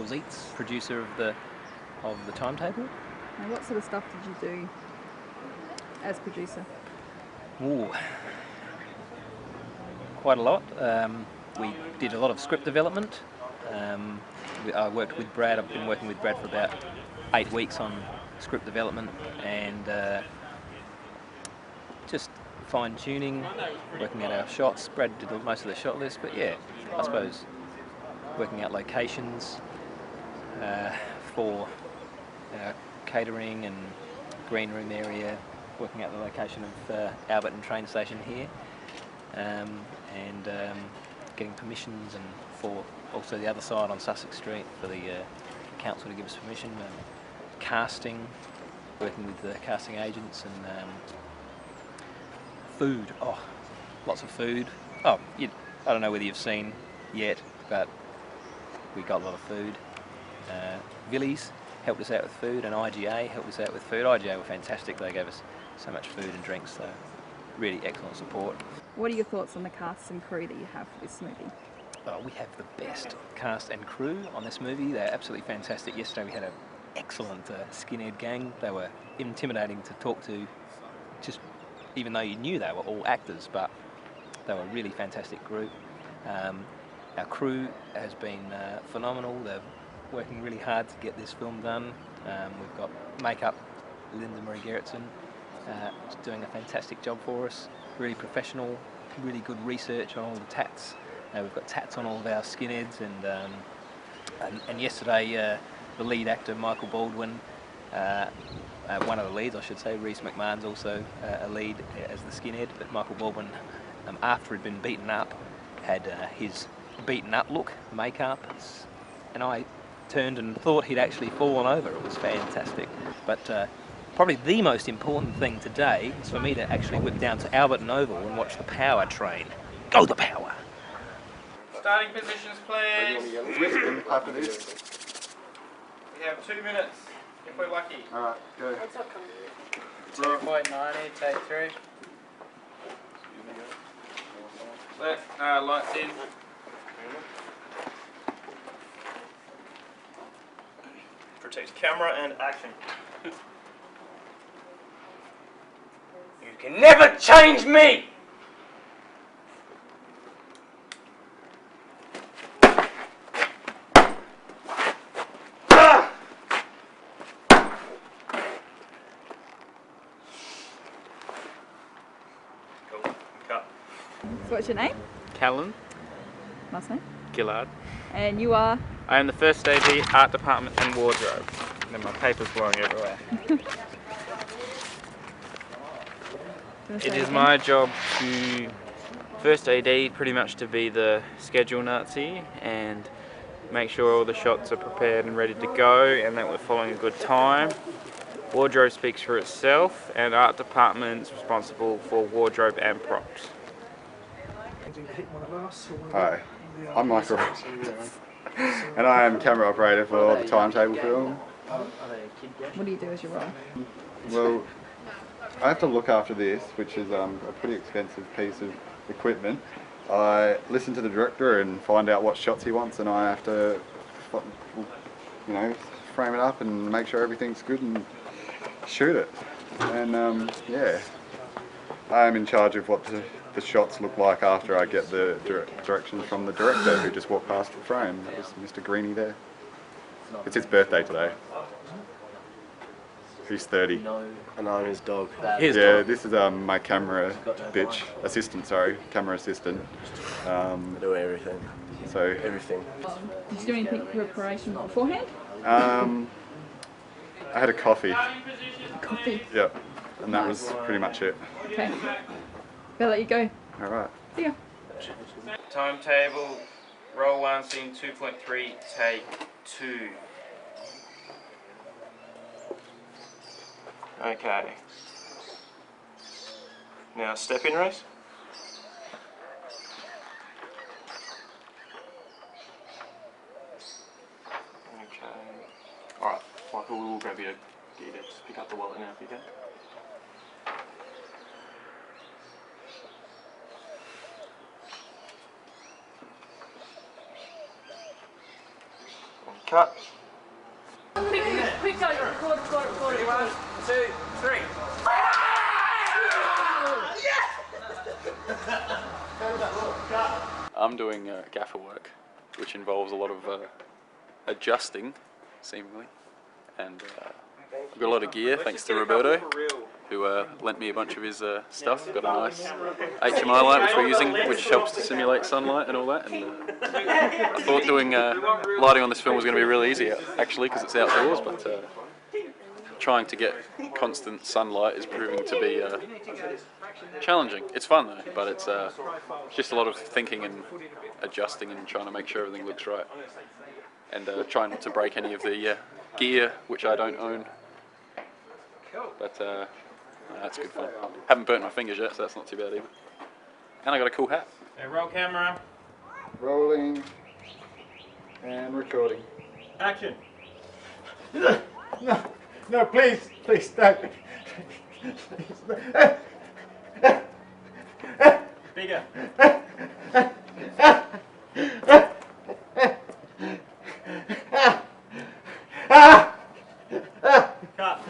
Zeitz, producer of the timetable. And what sort of stuff did you do as producer? Ooh, quite a lot. We did a lot of script development. I worked with Brad. I've been working with Brad for about 8 weeks on script development and just fine-tuning, working out our shots. Brad did most of the shot list, but yeah, I suppose working out locations for catering and green room area, working out the location of Alberton train station here, and getting permissions, and for also the other side on Sussex Street for the council to give us permission, casting, working with the casting agents, and food. Oh, lots of food. Oh, I don't know whether you've seen yet, but we got a lot of food. Villies helped us out with food, and IGA helped us out with food. IGA were fantastic. They gave us so much food and drinks, so really excellent support. What are your thoughts on the cast and crew that you have for this movie? Oh, we have the best cast and crew on this movie. They're absolutely fantastic. Yesterday we had an excellent skinhead gang. They were intimidating to talk to, just even though you knew they were all actors, but they were a really fantastic group. Our crew has been phenomenal. They're working really hard to get this film done. We've got makeup, Lynda Gerritsen, doing a fantastic job for us. Really professional, really good research on all the tats. We've got tats on all of our skinheads, and yesterday the lead actor Michael Baldwin, one of the leads I should say, Rhys McMahon's also a lead as the skinhead, but Michael Baldwin, after he'd been beaten up, had his beaten up look, makeup, and I turned and thought he'd actually fallen over. It was fantastic. But probably the most important thing today is for me to actually whip down to Alberton Oval and watch the power train. Go the power! Starting positions, please. After this. We have 2 minutes, if we're lucky. Alright, go. 2.90, take 3. Lights in. Protect camera and action. You can never change me! Cool. Cut. So what's your name? Callan, Last name? Gillard. And you are? I am the first AD, art department and wardrobe. And then my paper's blowing everywhere. It is my job to, first AD, pretty much to be the schedule Nazi and make sure all the shots are prepared and ready to go and that we're following a good time. Wardrobe speaks for itself, and art department's responsible for wardrobe and props. Hi, I'm Michael, and I am camera operator for the timetable film. What do you do as your role? Well, I have to look after this, which is a pretty expensive piece of equipment. I listen to the director and find out what shots he wants, and I have to, frame it up and make sure everything's good and shoot it. And yeah, I am in charge of what the shots look like after I get the directions from the director, who just walked past the frame. That was Mr. Greenie there. It's his birthday today. He's 30. And I'm his dog. Yeah, this is my camera assistant. I do everything. So Everything. Did you do anything preparation beforehand? I had a coffee. Coffee. Yep, and that was pretty much it. Okay. I'll let you go. All right. See ya. Timetable, roll 1, scene 2.3, take 2. Okay. Now step in, Rhys. Okay. Alright, Michael, we'll grab you to get you to just pick up the wallet now if you can. Cut. Quick, go, record. 1, 2, 3. I'm doing gaffer work, which involves a lot of adjusting, seemingly, and I've got a lot of gear thanks to Roberto, who lent me a bunch of his stuff. Got a nice HMI light which we're using, which helps to simulate sunlight and all that. And I thought doing lighting on this film was going to be really easy, actually, because it's outdoors, but trying to get constant sunlight is proving to be challenging. It's fun though, but it's just a lot of thinking and adjusting and trying to make sure everything looks right. And trying not to break any of the gear, which I don't own. But that's good fun. Haven't burnt my fingers yet, so that's not too bad either. And I got a cool hat. Hey, roll camera. Rolling and recording. Action. No, please, don't. Bigger. Cut.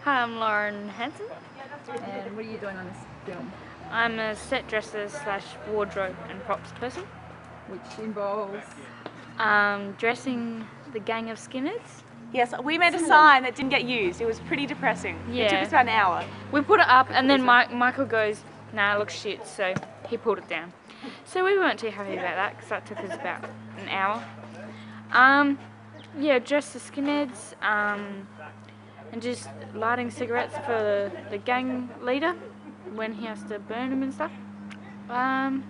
Hi, I'm Lauren Hansen. And what are you doing on this film? I'm a set dresser / wardrobe and props person. Which involves... Dressing the gang of skinheads. Yes, we made a sign that didn't get used. It was pretty depressing. Yeah. It took us about an hour. We put it up and then Michael goes, nah, it looks shit, so he pulled it down. So we weren't too happy about that because that took us about an hour. Yeah, dress the skinheads and just lighting cigarettes for the gang leader when he has to burn them and stuff. Yeah,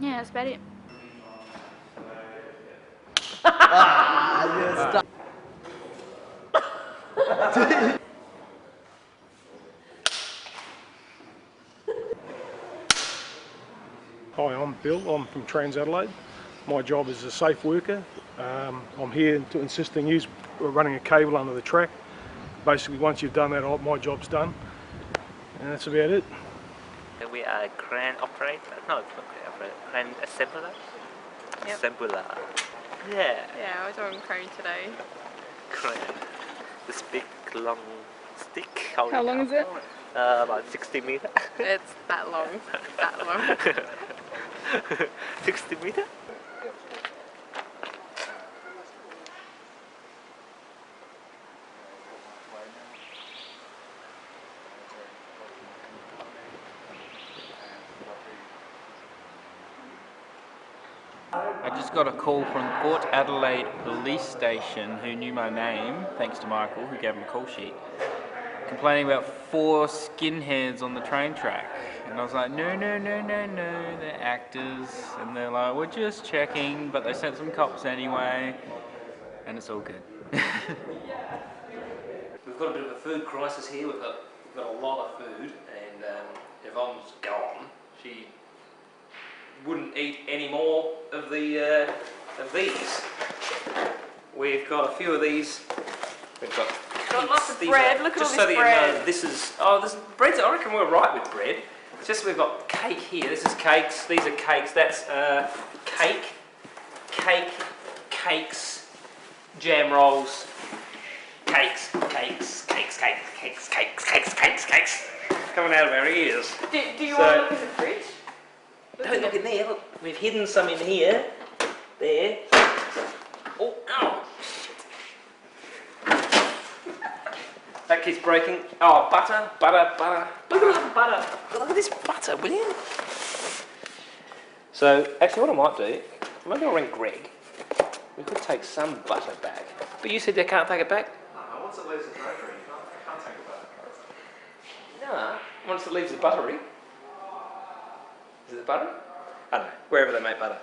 that's about it. Hi, I'm Bill. I'm from TransAdelaide. My job is a safe worker. I'm here to assisting you running a cable under the track. Basically, once you've done that, my job's done, and that's about it. We are crane operator. No, it's not crane operator. Crane assembler. Yep. Assembler. Yeah. Yeah, we're doing crane today. Crane. This big long stick. How long is it? About 60 meters. It's that long. That long. 60 meters? I just got a call from Port Adelaide Police Station who knew my name, thanks to Michael, who gave him a call sheet, complaining about 4 skinheads on the train track. And I was like, no, they're actors. And they're like, we're just checking, but they sent some cops anyway. And it's all good. We've got a bit of a food crisis here. We've got a lot of food, and Yvonne's gone. She wouldn't eat any more of the of these. We've got a few of these. We've got lots of bread. Look at all this bread. Just so that you know, this is bread's. I reckon we're right with bread. It's just we've got cake here. This is cakes. These are cakes. That's cakes, jam rolls, cakes, coming out of our ears. Do you want to look in the fridge? Don't look in there. Look, we've hidden some in here. There. Oh, ow. Shit. That keeps breaking. Oh, butter. Look at all the butter. Look at this butter, will you? So, actually what I might do, maybe I'll ring Greg. We could take some butter back. But you said they can't take it back? No, once it leaves the grocery, you can't take it back. No, once it leaves the buttery. Is it the butter? I don't know, wherever they make butter.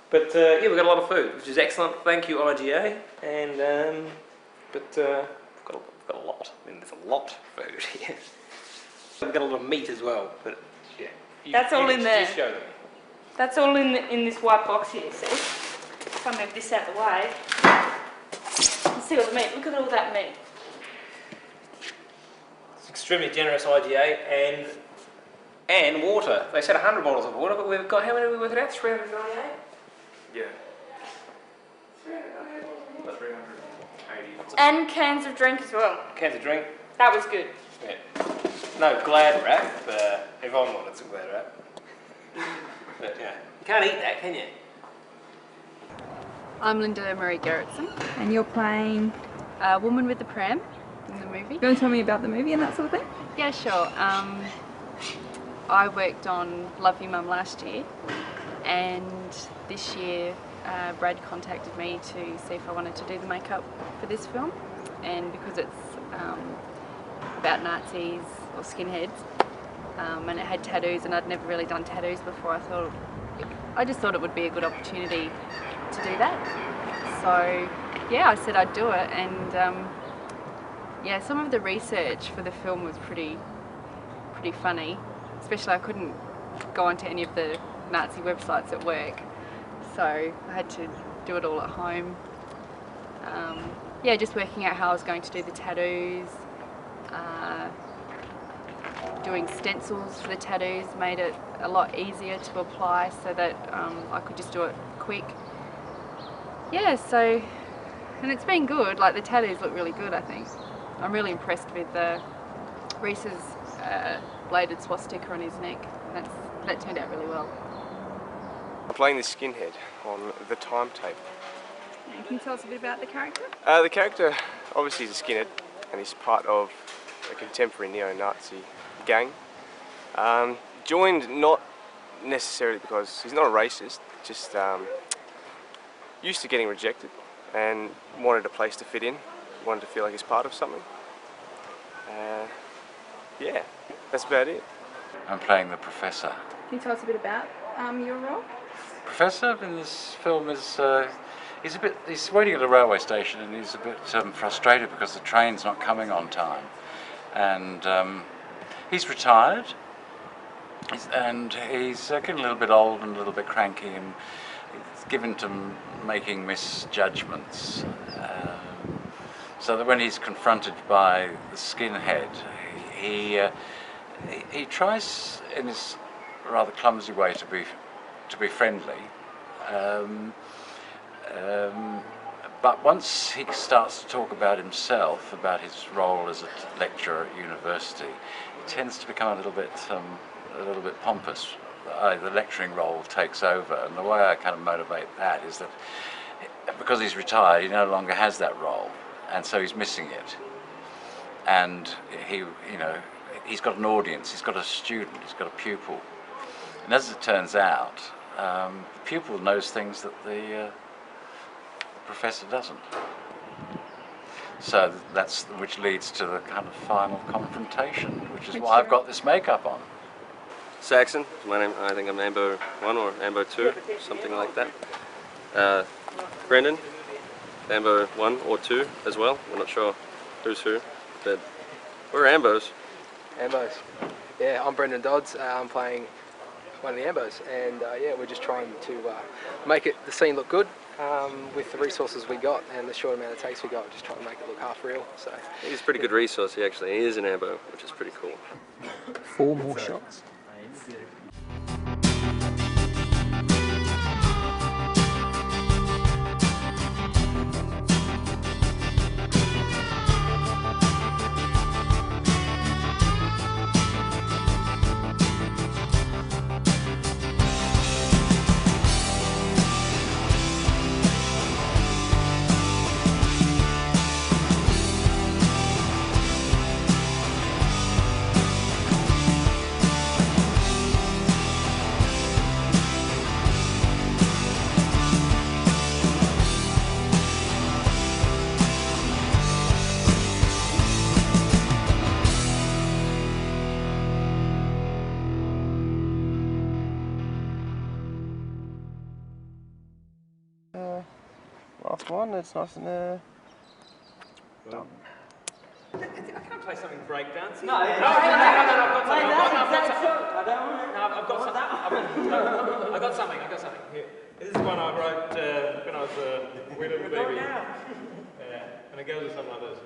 But yeah, we've got a lot of food, which is excellent. Thank you, IGA. And we've got a lot. I mean, there's a lot of food here. We've got a lot of meat as well. But yeah, That's all in there. Just show them. That's all in this white box here, see? If I move this out of the way, you see all the meat. Look at all that meat. It's extremely generous IGA and water. They said 100 bottles of water, but we've got, how many did we work it out? 398? Yeah. And cans of drink as well. Cans of drink. That was good. Yeah. No glad wrap. Yvonne wanted some glad wrap. But yeah, you can't eat that, can you? I'm Lynda Marie Gerritsen. And you're playing... A woman with the pram in the movie. You want to tell me about the movie and that sort of thing? Yeah, sure. I worked on Love You Mum last year, and this year Brad contacted me to see if I wanted to do the makeup for this film, and because it's about Nazis or skinheads, and it had tattoos, and I'd never really done tattoos before, I just thought it would be a good opportunity to do that. So yeah, I said I'd do it, and yeah, some of the research for the film was pretty funny. Especially I couldn't go onto any of the Nazi websites at work, so I had to do it all at home. Yeah, just working out how I was going to do the tattoos, doing stencils for the tattoos made it a lot easier to apply so that I could just do it quick. Yeah, so, and it's been good, like the tattoos look really good, I think. I'm really impressed with Rhys's bladed swastika on his neck. That turned out really well. I'm playing the skinhead on The Timetable. And can you tell us a bit about the character? The character obviously is a skinhead, and he's part of a contemporary neo-Nazi gang. Joined not necessarily because he's not a racist, just used to getting rejected and wanted a place to fit in, wanted to feel like he's part of something. Yeah, that's about it. I'm playing the Professor. Can you tell us a bit about your role? Professor in this film is he's waiting at a railway station, and he's a bit frustrated because the train's not coming on time, and he's retired, and he's getting a little bit old and a little bit cranky, and he's given to making misjudgments, so that when he's confronted by the skinhead, he tries in his rather clumsy way to be friendly, but once he starts to talk about himself, about his role as a lecturer at university, he tends to become a little bit pompous. The lecturing role takes over, and the way I kind of motivate that is that because he's retired, he no longer has that role, and so he's missing it. And he's got an audience, he's got a student, he's got a pupil. And as it turns out, the pupil knows things that the professor doesn't. So that's which leads to the kind of final confrontation, which is why I've got this makeup on. Saxon, my name. I think I'm Ambo 1 or Ambo 2, something like that. Brandan, Ambo 1 or 2 as well. We're not sure who's who, but we're Ambos. Ambos. Yeah, I'm Brendan Dodds. I'm playing one of the Ambos, and yeah, we're just trying to make the scene look good with the resources we got and the short amount of takes we got. Just trying to make it look half real. So he's a pretty good resource. He is an Ambo, which is pretty cool. 4 more shots. Last one, it's nice and done. I can't play something breakdance. No, I've got something. Here. This is one I wrote when I was a wee little baby. And it goes with something like this.